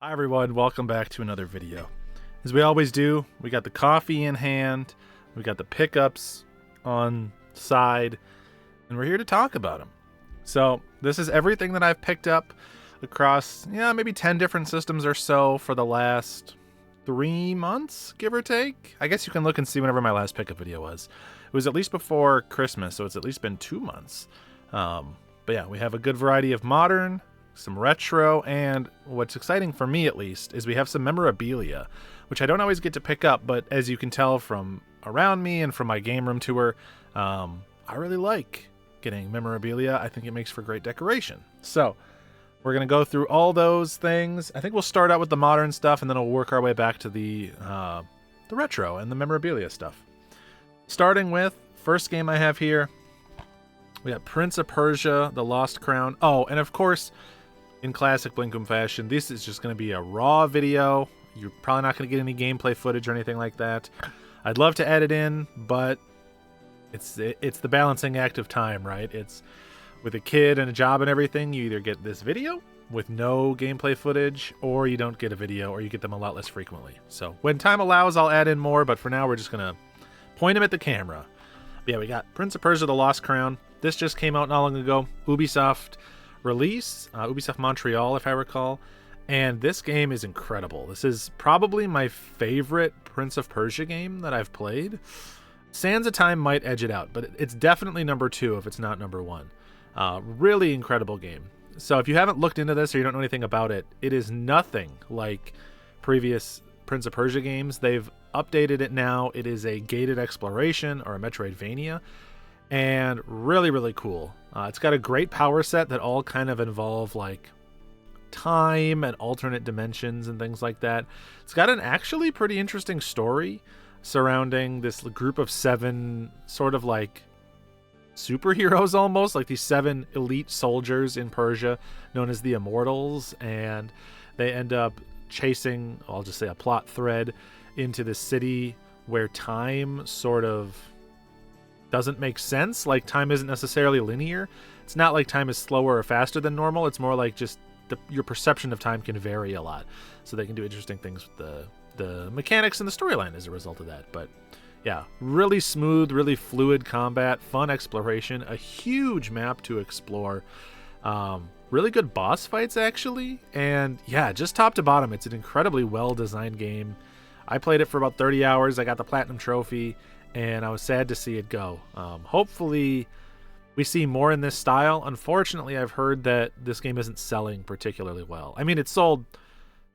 Hi everyone, welcome back to another video. As we always do, we got the coffee in hand, we got the pickups on side, and we're here to talk about them. So this is everything that I've picked up across, maybe 10 different systems or so for the last 3 months, give or take. I guess you can look and see whenever my last pickup video was. It was at least before Christmas, so it's at least been 2 months. But yeah, we have a good variety of modern, some retro, and what's exciting for me at least is we have some memorabilia, which I don't always get to pick up, but as you can tell from around me and from my game room tour, I really like getting memorabilia. I think it makes for great decoration. So we're going to go through all those things. I think we'll start out with the modern stuff, and then we'll work our way back to the retro and the memorabilia stuff. Starting with first game I have here, we got Prince of Persia, The Lost Crown. Oh, and of course, in classic Blinkum fashion, this is just going to be a raw video. You're probably not going to get any gameplay footage or anything like that. I'd love to edit in, but it's the balancing act of time, right? It's with a kid and a job and everything, you either get this video with no gameplay footage, or you don't get a video, or you get them a lot less frequently. So when time allows, I'll add in more, but for now, we're just going to point them at the camera. But yeah, we got Prince of Persia, The Lost Crown. This just came out not long ago. Ubisoft release, Ubisoft Montreal, if I recall. And this game is incredible. This is probably my favorite Prince of Persia game that I've played. Sands of Time might edge it out, but it's definitely number 2 if it's not number 1. Really incredible game. So if you haven't looked into this or you don't know anything about it, it is nothing like previous Prince of Persia games. They've updated it now. It is a gated exploration or a Metroidvania, and really, really cool. It's got a great power set that all kind of involve like time and alternate dimensions and things like that. It's got an actually pretty interesting story surrounding this group of 7 sort of like superheroes, almost like these 7 elite soldiers in Persia known as the Immortals, and they end up chasing, I'll just say, a plot thread into the city where time sort of doesn't make sense. Like, time isn't necessarily linear. It's not like time is slower or faster than normal. It's more like just your perception of time can vary a lot. So they can do interesting things with the mechanics and the storyline as a result of that. But yeah, really smooth, really fluid combat, fun exploration, a huge map to explore. Really good boss fights, actually. And yeah, just top to bottom, it's an incredibly well-designed game. I played it for about 30 hours. I got the Platinum Trophy, and I was sad to see it go. Hopefully we see more in this style. Unfortunately, I've heard that this game isn't selling particularly well. I mean, it sold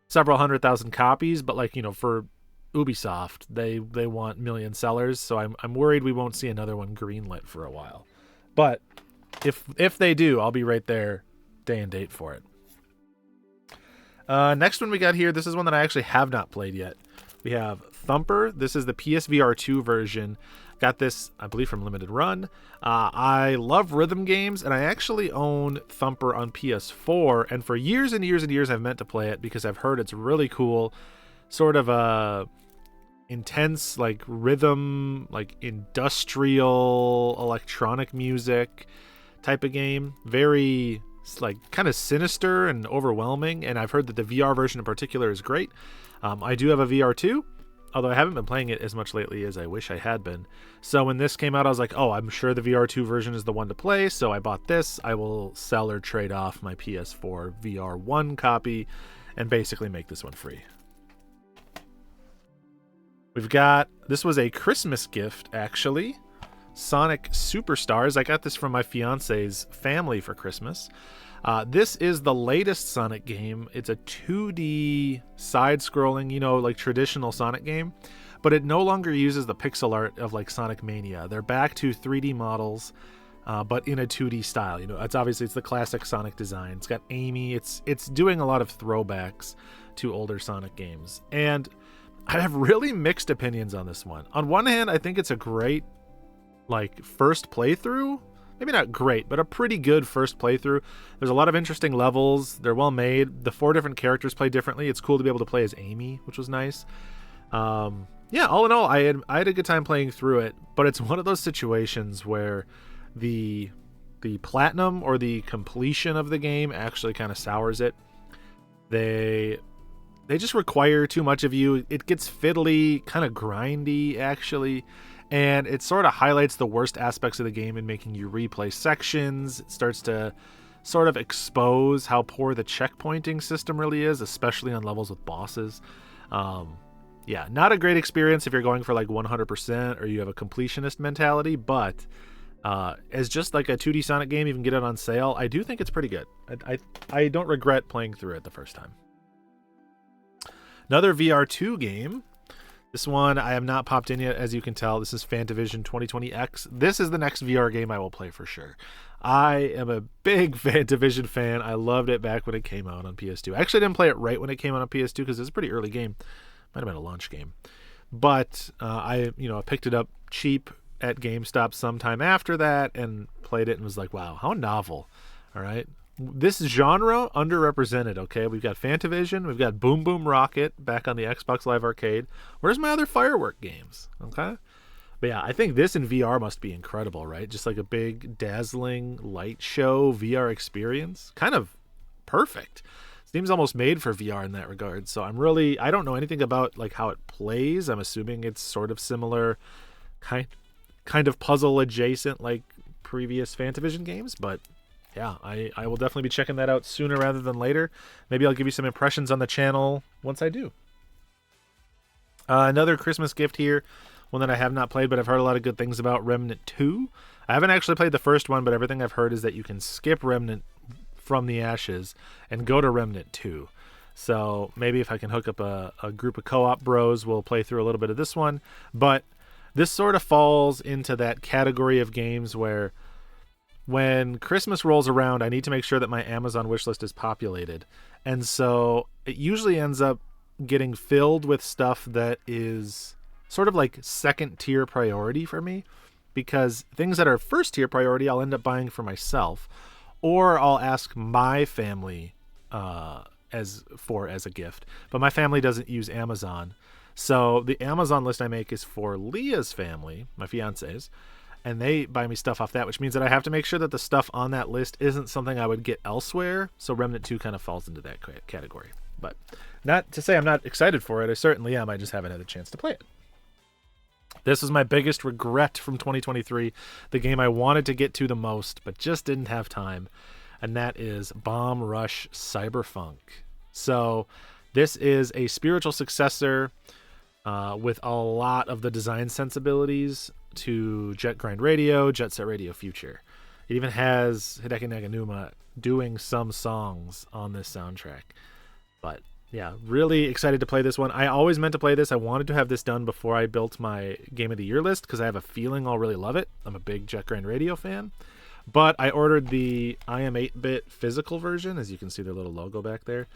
several 100,000 copies, but like, for Ubisoft, they want million sellers, so I'm worried we won't see another one greenlit for a while. But if they do, I'll be right there day and date for it. Next one we got here, this is one that I actually have not played yet. We have Thumper. This is the PSVR 2 version. Got this, I believe, from Limited Run. I love rhythm games, and I actually own Thumper on PS4, and for years and years and years I've meant to play it because I've heard it's really cool. Sort of a intense, like, rhythm, like industrial electronic music type of game. Very, like, kind of sinister and overwhelming, and I've heard that the VR version in particular is great. I do have a VR 2, although I haven't been playing it as much lately as I wish I had been. So when this came out, I was like, oh, I'm sure the VR 2 version is the one to play, so I bought this. I will sell or trade off my PS4 VR 1 copy and basically make this one free. We've got, this was a Christmas gift, actually, Sonic Superstars. I got this from my fiance's family for Christmas. This is the latest Sonic game. It's a 2D side-scrolling, like traditional Sonic game, but it no longer uses the pixel art of like Sonic Mania. They're back to 3D models, but in a 2D style. It's the classic Sonic design. It's got Amy. It's doing a lot of throwbacks to older Sonic games, and I have really mixed opinions on this one. On one hand, I think it's a great, like, first playthrough. Maybe not great, but a pretty good first playthrough. There's a lot of interesting levels. They're well made. The 4 different characters play differently. It's cool to be able to play as Amy, which was nice. Yeah, all in all, I had a good time playing through it, but it's one of those situations where the platinum or the completion of the game actually kind of sours it. They they just require too much of you. It gets fiddly, kind of grindy, actually. And it sort of highlights the worst aspects of the game in making you replay sections. It starts to sort of expose how poor the checkpointing system really is, especially on levels with bosses. Yeah, not a great experience if you're going for like 100% or you have a completionist mentality, but as just like a 2D Sonic game, you can get it on sale. I do think it's pretty good. I don't regret playing through it the first time. Another VR2 game. This one I have not popped in yet, as you can tell. This is Fantavision 2020X. This is the next VR game I will play for sure. I am a big Fantavision fan. I loved it back when it came out on PS2. I actually didn't play it right when it came out on PS2 because it's a pretty early game. Might have been a launch game. But I picked it up cheap at GameStop sometime after that and played it and was like, wow, how novel. All right. This genre, underrepresented, okay? We've got Fantavision, we've got Boom Boom Rocket back on the Xbox Live Arcade. Where's my other Firework games, okay? But yeah, I think this in VR must be incredible, right? Just like a big, dazzling light show VR experience. Kind of perfect. Seems almost made for VR in that regard. So I don't know anything about like how it plays. I'm assuming it's sort of similar, kind of puzzle adjacent like previous Fantavision games, but yeah, I will definitely be checking that out sooner rather than later. Maybe I'll give you some impressions on the channel once I do. Another Christmas gift here, one that I have not played, but I've heard a lot of good things about, Remnant II. I haven't actually played the first one, but everything I've heard is that you can skip Remnant from the Ashes and go to Remnant II. So maybe if I can hook up a group of co-op bros, we'll play through a little bit of this one. But this sort of falls into that category of games where when Christmas rolls around, I need to make sure that my Amazon wishlist is populated. And so it usually ends up getting filled with stuff that is sort of like second tier priority for me, because things that are first tier priority, I'll end up buying for myself, or I'll ask my family as a gift. But my family doesn't use Amazon. So the Amazon list I make is for Leah's family, my fiance's, and they buy me stuff off that, which means that I have to make sure that the stuff on that list isn't something I would get elsewhere. So Remnant 2 kind of falls into that category. But not to say I'm not excited for it. I certainly am. I just haven't had a chance to play it. This is my biggest regret from 2023, the game I wanted to get to the most, but just didn't have time, and that is Bomb Rush Cyberfunk. So this is a spiritual successor with a lot of the design sensibilities to Jet Grind Radio, Jet Set Radio Future. It even has Hideki Naganuma doing some songs on this soundtrack. But yeah, really excited to play this one. I always meant to play this. I wanted to have this done before I built my Game of the Year list because I have a feeling I'll really love it. I'm a big Jet Grind Radio fan. But I ordered the I Am 8-bit physical version, as you can see their little logo back there.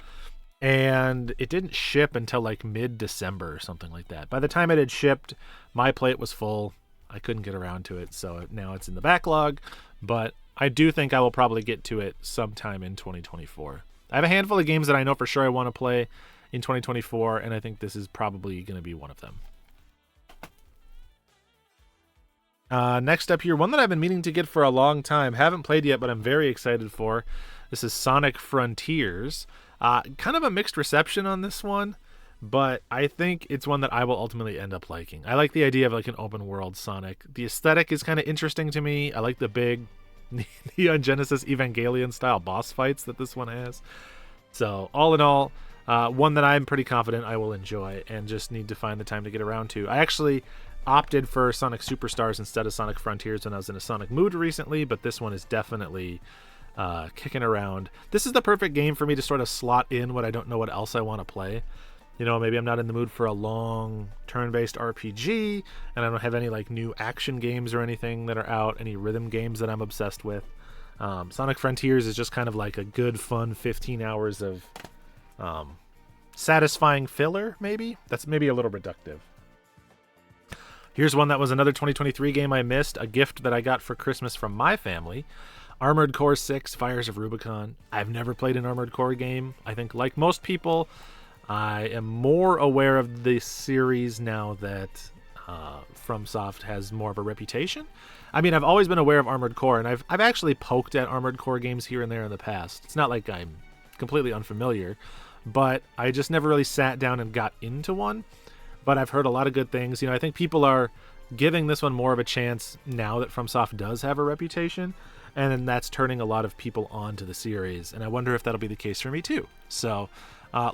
And it didn't ship until like mid-December or something like that. By the time it had shipped, my plate was full. I couldn't get around to it, so now it's in the backlog. But I do think I will probably get to it sometime in 2024. I have a handful of games that I know for sure I want to play in 2024, and I think this is probably going to be one of them. Next up here, one that I've been meaning to get for a long time. Haven't played yet, but I'm very excited for. This is Sonic Frontiers. Kind of a mixed reception on this one, but I think it's one that I will ultimately end up liking. I like the idea of like an open world Sonic. The aesthetic is kind of interesting to me. I like the big Neon Genesis Evangelion style boss fights that this one has. So all in all, one that I'm pretty confident I will enjoy and just need to find the time to get around to. I actually opted for Sonic Superstars instead of Sonic Frontiers when I was in a Sonic mood recently, but this one is definitely kicking around. This is the perfect game for me to sort of slot in when I don't know what else I want to play. You know, maybe I'm not in the mood for a long turn-based RPG, and I don't have any like new action games or anything that are out, any rhythm games that I'm obsessed with. Sonic Frontiers is just kind of like a good, fun 15 hours of satisfying filler, maybe? That's maybe a little reductive. Here's one that was another 2023 game I missed, a gift that I got for Christmas from my family. Armored Core 6, Fires of Rubicon. I've never played an Armored Core game. I think, like most people, I am more aware of the series now that FromSoft has more of a reputation. I mean, I've always been aware of Armored Core, and I've actually poked at Armored Core games here and there in the past. It's not like I'm completely unfamiliar, but I just never really sat down and got into one. But I've heard a lot of good things. I think people are giving this one more of a chance now that FromSoft does have a reputation, and that's turning a lot of people onto the series, and I wonder if that'll be the case for me too. So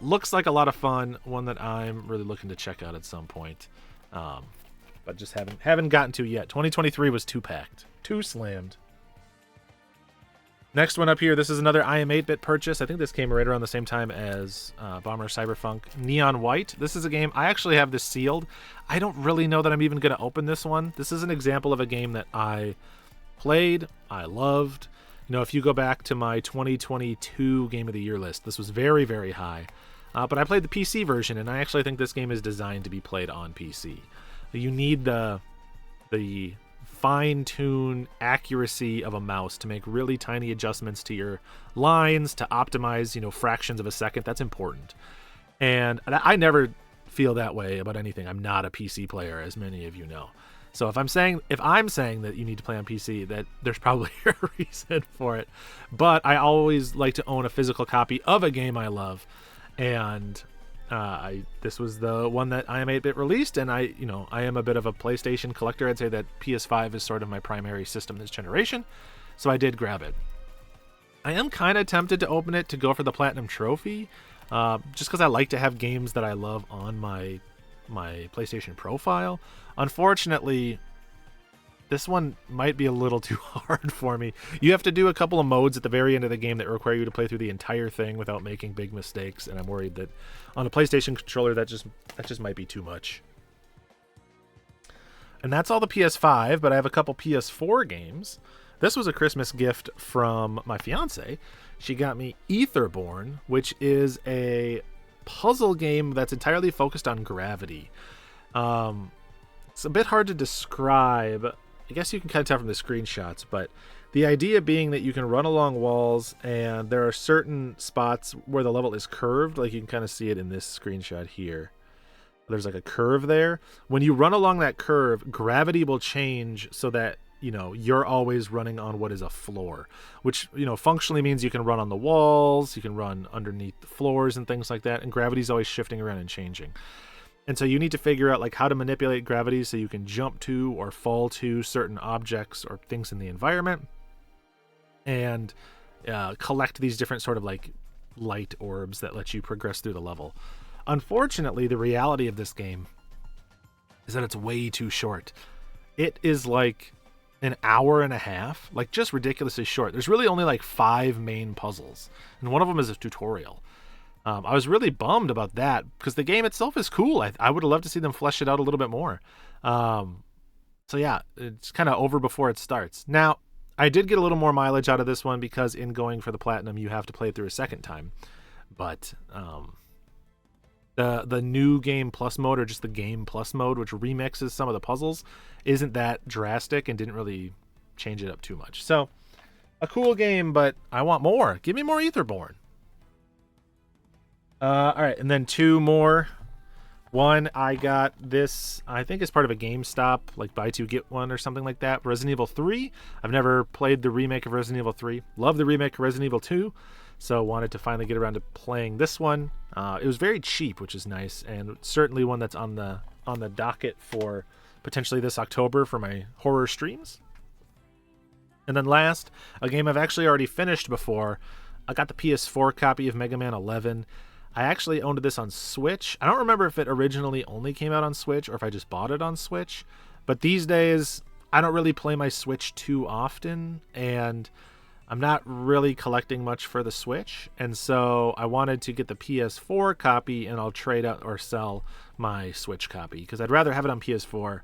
looks like a lot of fun, one that I'm really looking to check out at some point, but just haven't gotten to yet. 2023 was too packed, too slammed. Next one up here, this is another I Am 8-Bit purchase. I think this came right around the same time as Bomber Cyberfunk. Neon White. This is a game, I actually have this sealed. I don't really know that I'm even going to open this one. This is an example of a game that I played, I loved. If you go back to my 2022 Game of the Year list, this was very, very high. But I played the PC version, and I actually think this game is designed to be played on PC. You need the fine-tune accuracy of a mouse to make really tiny adjustments to your lines to optimize, fractions of a second. That's important. And I never feel that way about anything. I'm not a PC player, as many of you know. So if I'm saying that you need to play on PC, that there's probably a reason for it. But I always like to own a physical copy of a game I love, and this was the one that I Am 8-Bit released, and I am a bit of a PlayStation collector. I'd say that PS5 is sort of my primary system this generation, so I did grab it. I am kind of tempted to open it to go for the Platinum Trophy, just because I like to have games that I love on my PlayStation profile. Unfortunately, this one might be a little too hard for me. You have to do a couple of modes at the very end of the game that require you to play through the entire thing without making big mistakes, and I'm worried that on a PlayStation controller that just might be too much. And that's all the PS5, but I have a couple PS4 games. This was a Christmas gift from my fiance. She got me Etherborn, which is a puzzle game that's entirely focused on gravity. It's a bit hard to describe. I guess you can kind of tell from the screenshots, but the idea being that you can run along walls, and there are certain spots where the level is curved, like you can kind of see it in this screenshot here. There's like a curve there. When you run along that curve, gravity will change so that you're always running on what is a floor, which functionally means you can run on the walls, you can run underneath the floors and things like that, and gravity's always shifting around and changing. And so you need to figure out like how to manipulate gravity so you can jump to or fall to certain objects or things in the environment, and collect these different sort of like light orbs that let you progress through the level. Unfortunately, the reality of this game is that it's way too short. It is like an hour and a half, like just ridiculously short. There's really only like 5 main puzzles, and one of them is a tutorial. I was really bummed about that because the game itself is cool. I would have loved to see them flesh it out a little bit more. So yeah, it's kind of over before it starts. Now, I did get a little more mileage out of this one because in going for the Platinum, you have to play it through a second time. But the new Game Plus mode, or just the Game Plus mode, which remixes some of the puzzles, isn't that drastic and didn't really change it up too much. So, a cool game, but I want more. Give me more Etherborn. All right, and then 2 more. One, I got this, I think it's part of a GameStop, like buy 2 get 1 or something like that. Resident Evil 3. I've never played the remake of Resident Evil 3. Love the remake of Resident Evil 2, so wanted to finally get around to playing this one. It was very cheap, which is nice, and certainly one that's on the docket for potentially this October for my horror streams. And then last, a game I've actually already finished before. I got the PS4 copy of Mega Man 11. I actually owned this on Switch. I don't remember if it originally only came out on Switch or if I just bought it on Switch. But these days, I don't really play my Switch too often, and I'm not really collecting much for the Switch. And so I wanted to get the PS4 copy, and I'll trade out or sell my Switch copy because I'd rather have it on PS4,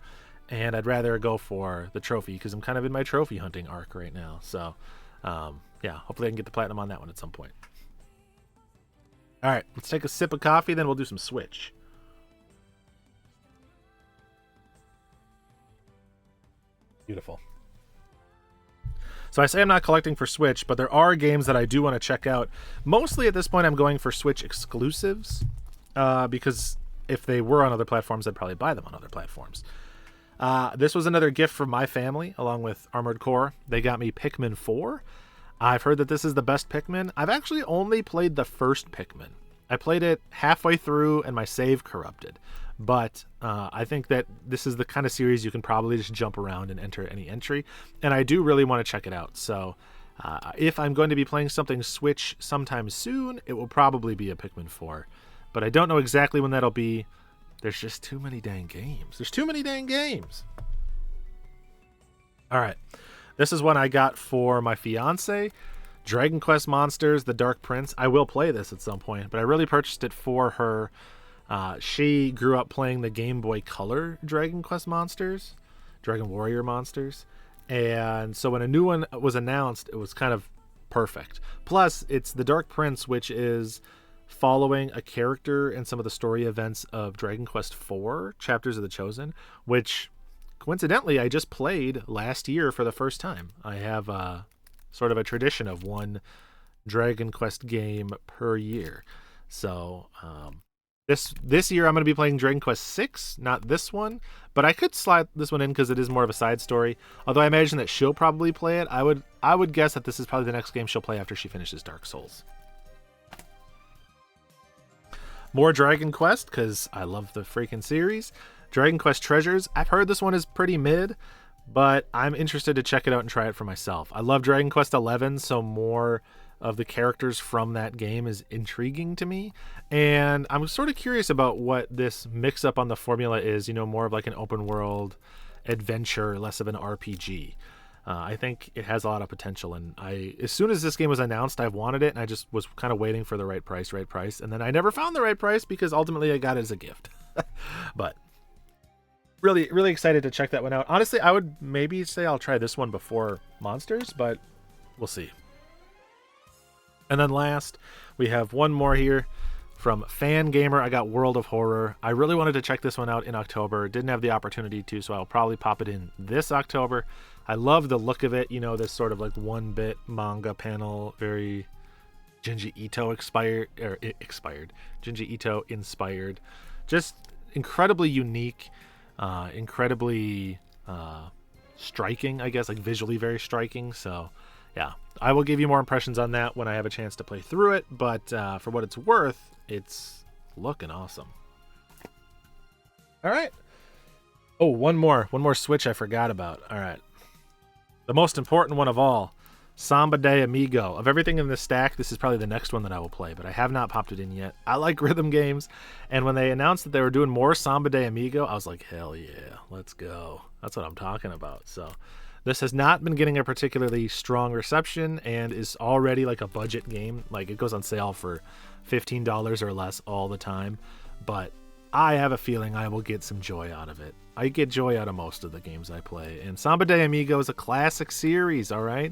and I'd rather go for the trophy because I'm kind of in my trophy hunting arc right now. So, yeah, hopefully I can get the Platinum on that one at some point. All right, let's take a sip of coffee, then we'll do some Switch. Beautiful. So I say I'm not collecting for Switch, but there are games that I do want to check out. Mostly at this point, I'm going for Switch exclusives, because if they were on other platforms, I'd probably buy them on other platforms. This was another gift from my family, along with Armored Core. They got me Pikmin 4. I've heard that this is the best Pikmin. I've actually only played the first Pikmin. I played it halfway through and my save corrupted. But I think that this is the kind of series you can probably just jump around and enter any entry. And I do really want to check it out. So if I'm going to be playing something Switch sometime soon, it will probably be a Pikmin 4. But I don't know exactly when that'll be. There's just too many dang games. There's too many dang games. All right. This is one I got for my fiance. Dragon Quest Monsters, The Dark Prince. I will play this at some point, but I really purchased it for her. She grew up playing the Game Boy Color Dragon Quest Monsters, Dragon Warrior Monsters. And so when a new one was announced, it was kind of perfect. Plus, it's The Dark Prince, which is following a character in some of the story events of Dragon Quest IV, Chapters of the Chosen, which coincidentally I just played last year for the first time. I have sort of a tradition of one Dragon Quest game per year. So this year I'm going to be playing Dragon Quest VI, not this one, but I could slide this one in because it is more of a side story. Although I imagine that she'll probably play it. I would guess that this is probably the next game she'll play after she finishes Dark Souls. More Dragon Quest, because I love the freaking series. Dragon Quest Treasures. I've heard this one is pretty mid, but I'm interested to check it out and try it for myself. I love Dragon Quest XI, so more of the characters from that game is intriguing to me. And I'm sort of curious about what this mix-up on the formula is, more of like an open world adventure, less of an RPG. I think it has a lot of potential, and as soon as this game was announced, I wanted it, and I just was kind of waiting for the right price, and then I never found the right price because ultimately I got it as a gift. But really, really excited to check that one out. Honestly, I would maybe say I'll try this one before Monsters, but we'll see. And then last, we have one more here from Fan Gamer. I got World of Horror. I really wanted to check this one out in October. Didn't have the opportunity to, so I'll probably pop it in this October. I love the look of it. This sort of like 1-bit manga panel, very Junji Ito Junji Ito inspired. Just incredibly unique, incredibly striking, I guess, like visually very striking. So yeah, I will give you more impressions on that when I have a chance to play through it, but for what it's worth, it's looking awesome. All right. Oh, one more Switch I forgot about. All right. The most important one of all, Sambad Amigo. Of everything in this stack, this is probably the next one that I will play, but I have not popped it in yet. I like rhythm games, and when they announced that they were doing more Sambad Amigo, I was like, hell yeah, let's go. That's what I'm talking about. So this has not been getting a particularly strong reception and is already like a budget game. Like it goes on sale for $15 or less all the time, but I have a feeling I will get some joy out of it. I get joy out of most of the games I play, and Sambad Amigo is a classic series, all right?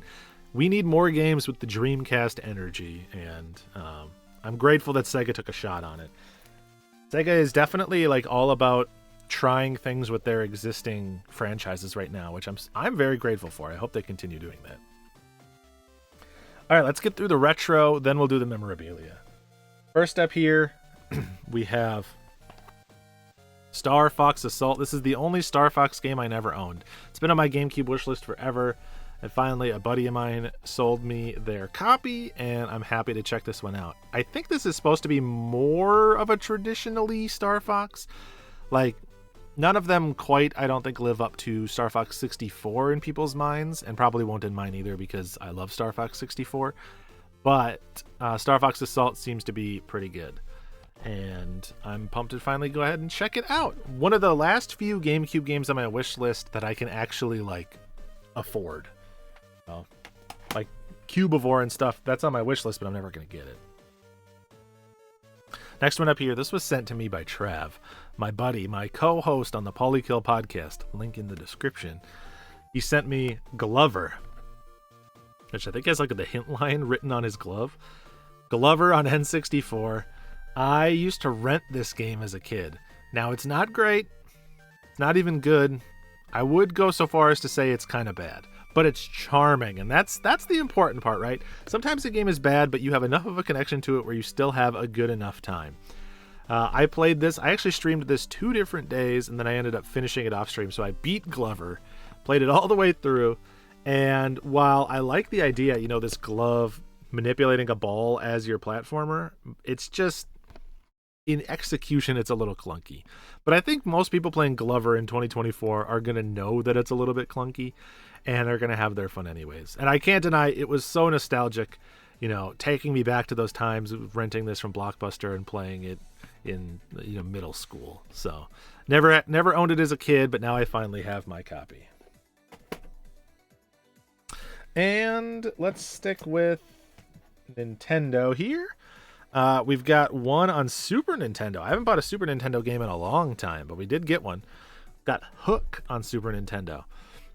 We need more games with the Dreamcast energy, and I'm grateful that Sega took a shot on it. Sega is definitely like all about trying things with their existing franchises right now, which I'm very grateful for. I hope they continue doing that. All right, let's get through the retro, then we'll do the memorabilia. First up here, we have Star Fox Assault. This is the only Star Fox game I never owned. It's been on my GameCube wishlist forever, and finally a buddy of mine sold me their copy, and I'm happy to check this one out. I think this is supposed to be more of a traditionally Star Fox. Like, none of them quite, I don't think, live up to Star Fox 64 in people's minds, and probably won't in mine either because I love Star Fox 64. But Star Fox Assault seems to be pretty good, and I'm pumped to finally go ahead and check it out. One of the last few GameCube games on my wish list that I can actually afford. Like Cubivore and stuff, that's on my wish list, but I'm never going to get it. Next one up here, this was sent to me by Trav, my buddy, my co-host on the Polykill podcast, link in the description. He sent me Glover, which I think has the hint line written on his glove. Glover on N64. I used to rent this game as a kid. Now, it's not great. It's not even good. I would go so far as to say it's kind of bad, but it's charming, and that's the important part, right? Sometimes a game is bad, but you have enough of a connection to it where you still have a good enough time. I played this. I actually streamed this 2 different days, and then I ended up finishing it off stream. So I beat Glover, played it all the way through, and while I like the idea, this glove manipulating a ball as your platformer, it's just in execution, it's a little clunky. But I think most people playing Glover in 2024 are going to know that it's a little bit clunky and are going to have their fun anyways. And I can't deny it was so nostalgic, taking me back to those times of renting this from Blockbuster and playing it in middle school. So never owned it as a kid, but now I finally have my copy. And let's stick with Nintendo here. We've got one on Super Nintendo. I haven't bought a Super Nintendo game in a long time, but we did get one. Got Hook on Super Nintendo.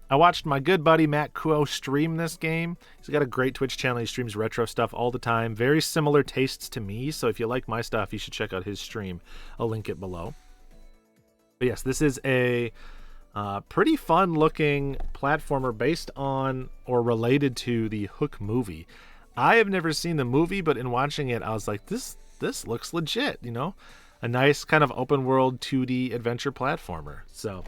I watched my good buddy Matt Kuo stream this game. He's got a great Twitch channel. He streams retro stuff all the time. Very similar tastes to me, so if you like my stuff, you should check out his stream. I'll link it below. But yes, this is a pretty fun-looking platformer based on or related to the Hook movie. I have never seen the movie, but in watching it, I was like, this looks legit, a nice kind of open world 2D adventure platformer. So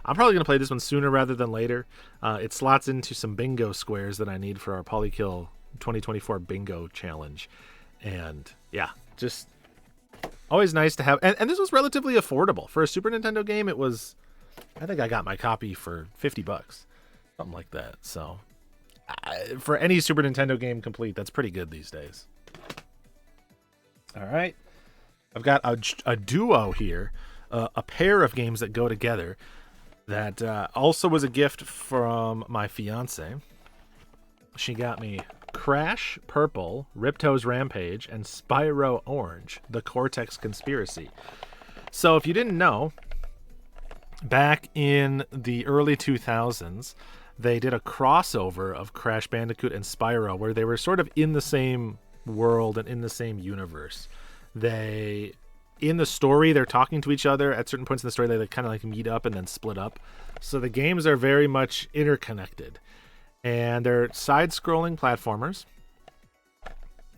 I'm probably going to play this one sooner rather than later. It slots into some bingo squares that I need for our Polykill 2024 bingo challenge. And yeah, just always nice to have. And this was relatively affordable. For a Super Nintendo game, it was, I think I got my copy for $50, something like that. So for any Super Nintendo game complete, that's pretty good these days. All right. I've got a duo here, a pair of games that go together that also was a gift from my fiance. She got me Crash Purple, Ripto's Rampage, and Spyro Orange, The Cortex Conspiracy. So if you didn't know, back in the early 2000s, they did a crossover of Crash Bandicoot and Spyro where they were sort of in the same world and in the same universe. In the story, they're talking to each other. At certain points in the story, they kind of like meet up and then split up. So the games are very much interconnected. And they're side-scrolling platformers.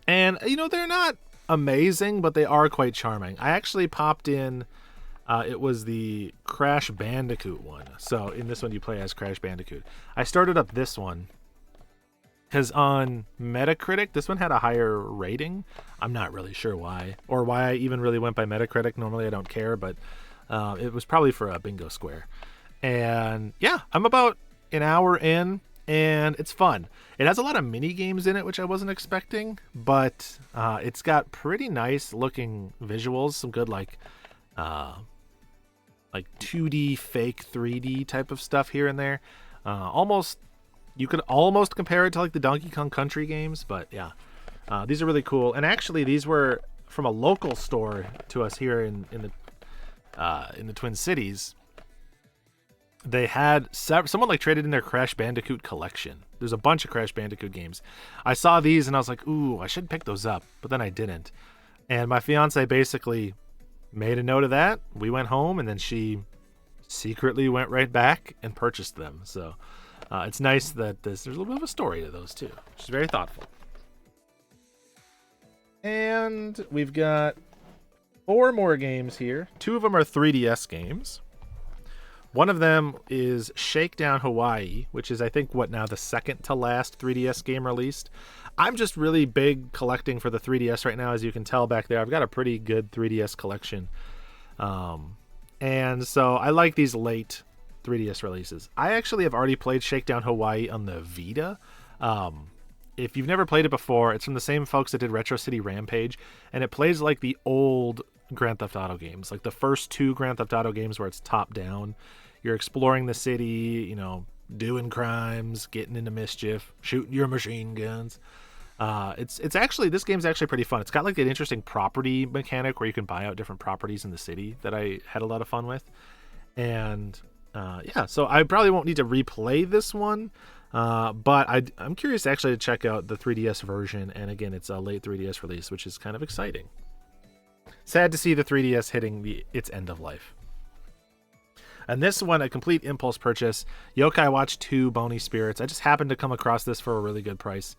And, they're not amazing, but they are quite charming. I actually popped in... it was the Crash Bandicoot one. So in this one, you play as Crash Bandicoot. I started up this one because on Metacritic, this one had a higher rating. I'm not really sure why, or why I even really went by Metacritic. Normally, I don't care, but it was probably for a bingo square. And yeah, I'm about an hour in, and it's fun. It has a lot of mini games in it, which I wasn't expecting, but it's got pretty nice looking visuals. Some good like 2D fake 3D type of stuff here and there. You could almost compare it to like the Donkey Kong Country games, but yeah, these are really cool. And actually, these were from a local store to us here in the Twin Cities. They had someone like traded in their Crash Bandicoot collection. There's a bunch of Crash Bandicoot games. I saw these and I was like, ooh, I should pick those up, but then I didn't. And my fiance basically made a note of that. We went home, and then she secretly went right back and purchased them. So it's nice that there's a little bit of a story to those too, which is very thoughtful. And we've got 4 more games here. 2 of them are 3DS games. One of them is Shakedown Hawaii, which is, I think, the second to last 3DS game released. I'm just really big collecting for the 3DS right now, as you can tell back there. I've got a pretty good 3DS collection. And so I like these late 3DS releases. I actually have already played Shakedown Hawaii on the Vita. If you've never played it before, it's from the same folks that did Retro City Rampage, and it plays like the old Grand Theft Auto games, like the first 2 Grand Theft Auto games where it's top down. You're exploring the city, doing crimes, getting into mischief, shooting your machine guns. It's actually, this game's actually pretty fun. It's got like an interesting property mechanic where you can buy out different properties in the city that I had a lot of fun with. And yeah, so I probably won't need to replay this one, but I'm curious actually to check out the 3DS version. And again, it's a late 3DS release, which is kind of exciting. Sad to see the 3DS hitting its end of life. And this one, a complete impulse purchase, Yokai Watch 2 Bony Spirits. I just happened to come across this for a really good price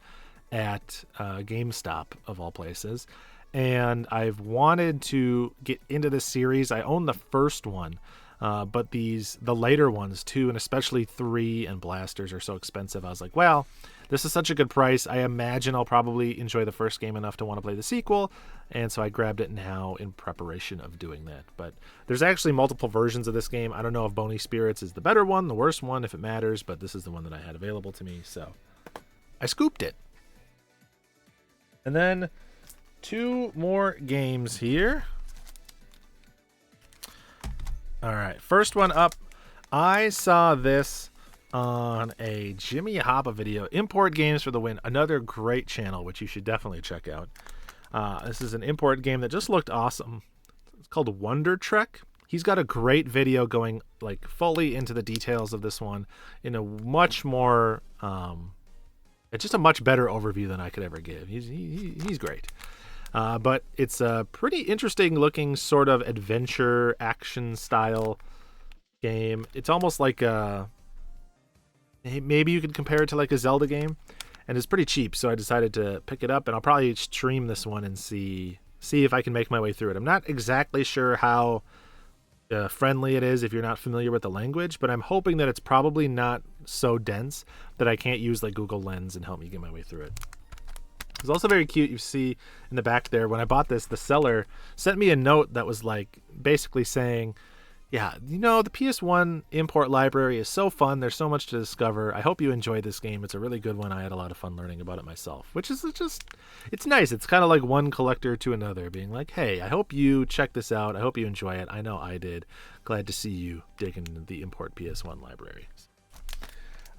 at GameStop, of all places. And I've wanted to get into this series. I own the first one, but the later ones, 2 and especially 3 and Blasters, are so expensive. I was like, well, this is such a good price. I imagine I'll probably enjoy the first game enough to want to play the sequel, and so I grabbed it now in preparation of doing that. But there's actually multiple versions of this game. I don't know if Bony Spirits is the better one, the worst one, if it matters, but this is the one that I had available to me, so I scooped it. And then 2 more games here. All right, first one up. I saw this on a Jimmy Hoppa video. Import Games for the Win. Another great channel, which you should definitely check out. This is an import game that just looked awesome. It's called Wonder Trek. He's got a great video going like fully into the details of this one in a much more, it's just a much better overview than I could ever give. He's great. But it's a pretty interesting looking sort of adventure action style game. It's almost like maybe you could compare it to like a Zelda game, and it's pretty cheap, so I decided to pick it up, and I'll probably stream this one and see if I can make my way through it. I'm not exactly sure how friendly it is if you're not familiar with the language, but I'm hoping that it's probably not so dense that I can't use like Google Lens and help me get my way through it. It's also very cute. You see in the back there, when I bought this, the seller sent me a note that was like basically saying, yeah, you know, the PS1 import library is so fun. There's so much to discover. I hope you enjoy this game. It's a really good one. I had a lot of fun learning about it myself, which is just, it's nice. It's kind of like one collector to another being like, hey, I hope you check this out. I hope you enjoy it. I know I did. Glad to see you digging the import PS1 library.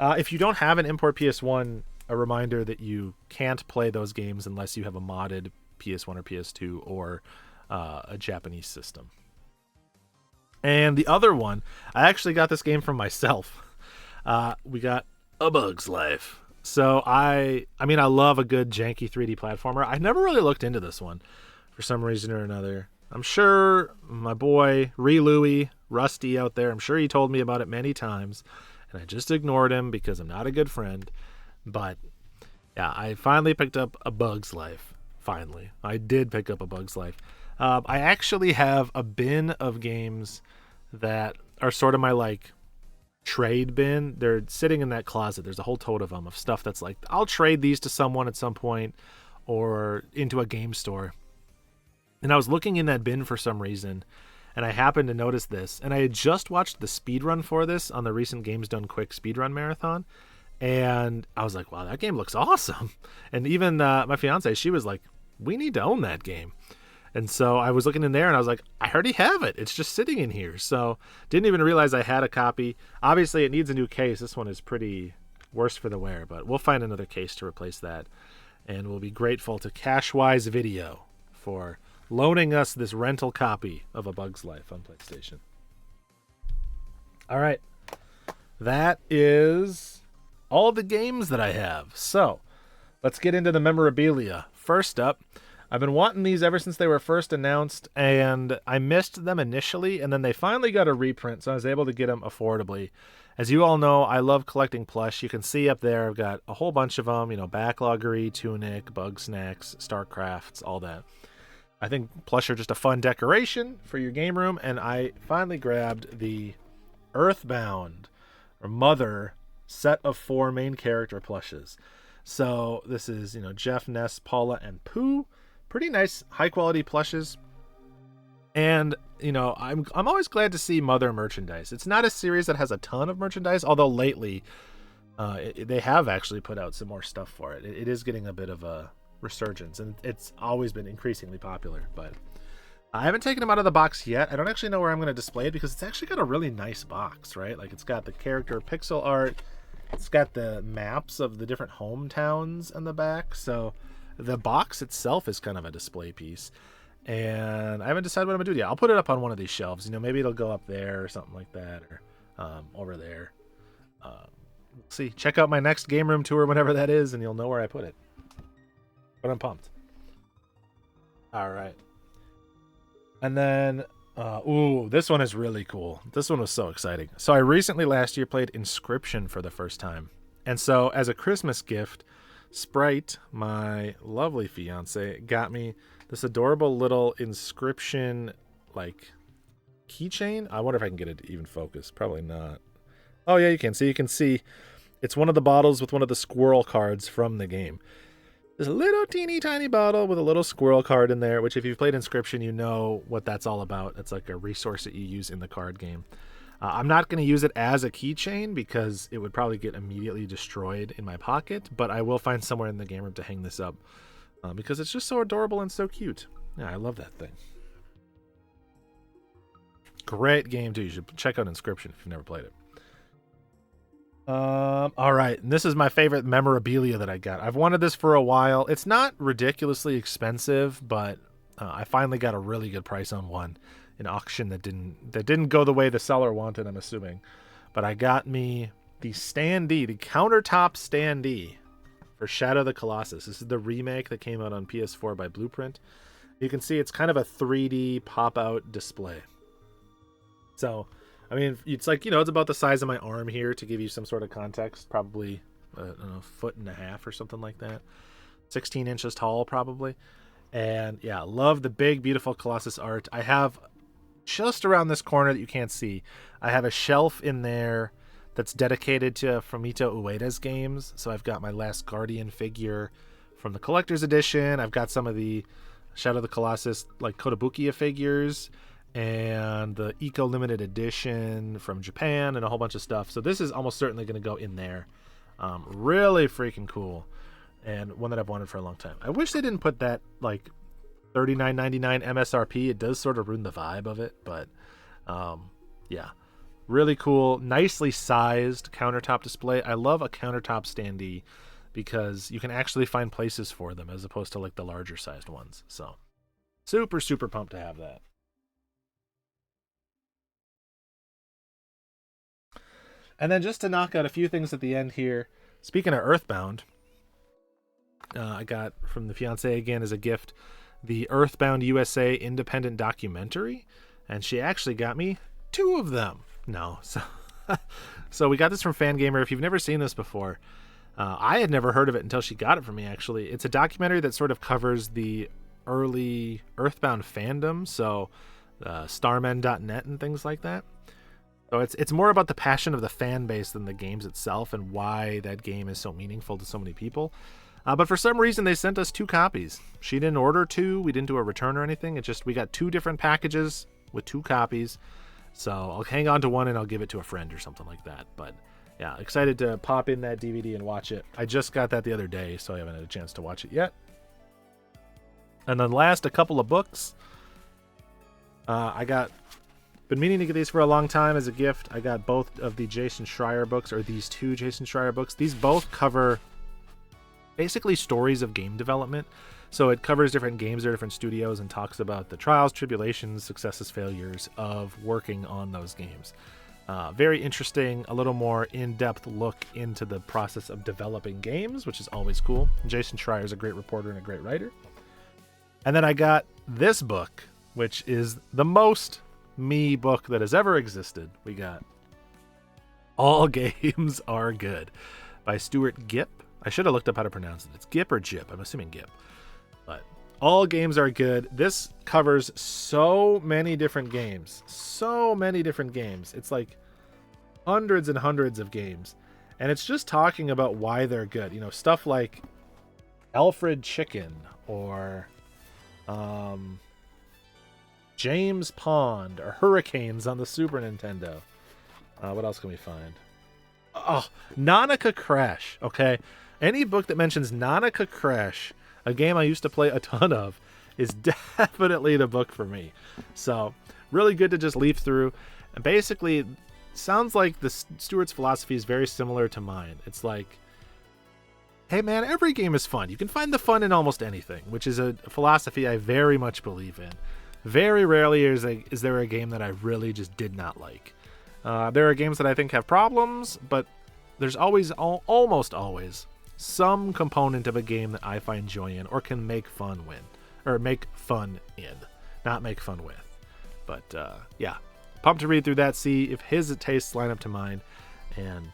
If you don't have an import PS1, a reminder that you can't play those games unless you have a modded PS1 or PS2 or a Japanese system. And the other one, I actually got this game from myself. We got A Bug's Life. So I mean, I love a good janky 3D platformer. I never really looked into this one for some reason or another. I'm sure my boy Louie, Rusty out there, I'm sure he told me about it many times, and I just ignored him because I'm not a good friend. But yeah, I finally picked up A Bug's Life. Finally, I did pick up A Bug's Life. I actually have a bin of games that are sort of my like trade bin. They're sitting in that closet. There's a whole tote of them of stuff that's like, I'll trade these to someone at some point or into a game store. And I was looking in that bin for some reason, and I happened to notice this. And I had just watched the speedrun for this on the recent Games Done Quick speedrun marathon. And I was like, wow, that game looks awesome. And even my fiance, she was like, we need to own that game. And so I was looking in there and I was like, I already have it. It's just sitting in here. So didn't even realize I had a copy. Obviously, it needs a new case. This one is pretty worse for the wear, but we'll find another case to replace that. And we'll be grateful to Cashwise Video for loaning us this rental copy of A Bug's Life on PlayStation. All right. That is all the games that I have. So let's get into the memorabilia. First up, I've been wanting these ever since they were first announced, and I missed them initially, and then they finally got a reprint, so I was able to get them affordably. As you all know, I love collecting plush. You can see up there I've got a whole bunch of them, you know, Backloggery, Tunic, Bug Snacks, StarCrafts, all that. I think plush are just a fun decoration for your game room, and I finally grabbed the Earthbound, or Mother, set of 4 main character plushes. So this is, you know, Jeff, Ness, Paula, and Pooh. Pretty nice, high-quality plushes. And, you know, I'm always glad to see Mother merchandise. It's not a series that has a ton of merchandise, although lately they have actually put out some more stuff for it. It is getting a bit of a resurgence, and it's always been increasingly popular. But I haven't taken them out of the box yet. I don't actually know where I'm going to display it because it's actually got a really nice box, right? Like, it's got the character pixel art. It's got the maps of the different hometowns in the back. So the box itself is kind of a display piece. And I haven't decided what I'm going to do yet. I'll put it up on one of these shelves. You know, maybe it'll go up there or something like that, or over there. See, check out my next game room tour whenever that is, and you'll know where I put it. But I'm pumped. All right. And then, this one is really cool. This one was so exciting. So I recently last year played Inscription for the first time. And so as a Christmas gift, Sprite, my lovely fiance, got me this adorable little Inscription, like, keychain. I wonder if I can get it to even focus. Probably not. Oh, yeah, you can. So you can see It's one of the bottles with one of the squirrel cards from the game. There's a little teeny tiny bottle with a little squirrel card in there, which if you've played Inscription, you know what that's all about. It's like a resource that you use in the card game. I'm not going to use it as a keychain because it would probably get immediately destroyed in my pocket, but I will find somewhere in the game room to hang this up because it's just so adorable and so cute. Yeah, I love that thing. Great game too. You should check out Inscription if you've never played it. All right, and this is my favorite memorabilia that I got. I've wanted this for a while. It's not ridiculously expensive, but I finally got a really good price on one in auction that didn't go the way the seller wanted, I'm assuming. But I got me the Stande, the Countertop Stande for Shadow of the Colossus. This is the remake that came out on PS4 by Blueprint. You can see it's kind of a 3D pop-out display. So, I mean, it's like, you know, it's about the size of my arm here to give you some sort of context. Probably, I don't know, 1.5 feet or something like that. 16 inches tall, probably. And yeah, love the big, beautiful Colossus art. I have just around this corner that you can't see, I have a shelf in there that's dedicated to Fumito Ueda's games. So I've got my Last Guardian figure from the collector's edition. I've got some of the Shadow of the Colossus, like Kotobukiya figures, and the Eco Limited Edition from Japan, and a whole bunch of stuff. So this is almost certainly going to go in there. Really freaking cool, and one that I've wanted for a long time. I wish they didn't put that like $39.99 MSRP. It does sort of ruin the vibe of it, but yeah, really cool, nicely sized countertop display. I love a countertop standee because you can actually find places for them as opposed to like the larger sized ones. So super, super pumped to have that. And then just to knock out a few things at the end here, speaking of Earthbound, I got from the fiance again as a gift the Earthbound USA independent documentary, and she actually got me 2 of them. No, so we got this from Fangamer. If you've never seen this before, I had never heard of it until she got it for me. Actually, it's a documentary that sort of covers the early Earthbound fandom, so Starmen.net and things like that. So it's more about the passion of the fan base than the games itself and why that game is so meaningful to so many people. But for some reason, they sent us 2 copies. She didn't order 2. We didn't do a return or anything. It's just we got 2 different packages with 2 copies. So I'll hang on to one and I'll give it to a friend or something like that. But yeah, excited to pop in that DVD and watch it. I just got that the other day, so I haven't had a chance to watch it yet. And then last, a couple of books. Been meaning to get these for a long time as a gift. I got both of the Jason Schreier books, or these 2 Jason Schreier books. These both cover basically stories of game development. So it covers different games or different studios and talks about the trials, tribulations, successes, failures of working on those games. Very interesting, a little more in-depth look into the process of developing games, which is always cool. Jason Schreier is a great reporter and a great writer. And then I got this book, which is the most me book that has ever existed. We got All Games Are Good by Stuart Gipp. I should have looked up how to pronounce it. It's Gipp or Jip. I'm assuming Gipp. But All Games Are Good. This covers so many different games. So many different games. It's like hundreds and hundreds of games. And it's just talking about why they're good. You know, stuff like Alfred Chicken or James Pond or Hurricanes on the Super Nintendo. What else can we find? Oh, Nanaka Crash. Okay. Any book that mentions Nanaka Crash, a game I used to play a ton of, is definitely the book for me. So really good to just leaf through. And basically, sounds like the Stuart's philosophy is very similar to mine. It's like, hey man, every game is fun. You can find the fun in almost anything, which is a philosophy I very much believe in. Very rarely is there a game that I really just did not like. There are games that I think have problems, but there's always, almost always, some component of a game that I find joy in or can make fun with. Or make fun in. Not make fun with. But yeah, pumped to read through that, see if his tastes line up to mine. And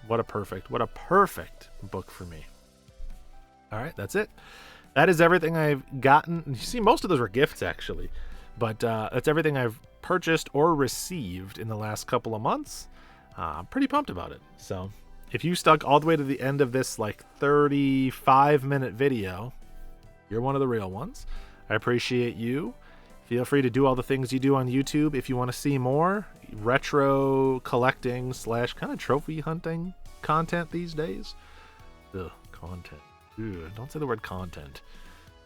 what a perfect book for me. All right, that's it. That is everything I've gotten. You see, most of those were gifts, actually. But that's everything I've purchased or received in the last couple of months. I'm pretty pumped about it. So if you stuck all the way to the end of this like 35-minute video, you're one of the real ones. I appreciate you. Feel free to do all the things you do on YouTube if you want to see more retro collecting / kind of trophy hunting content these days. Ugh, content. Ugh, don't say the word content.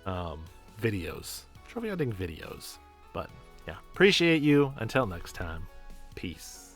Videos. Trophy hunting videos. But yeah, appreciate you. Until next time, peace.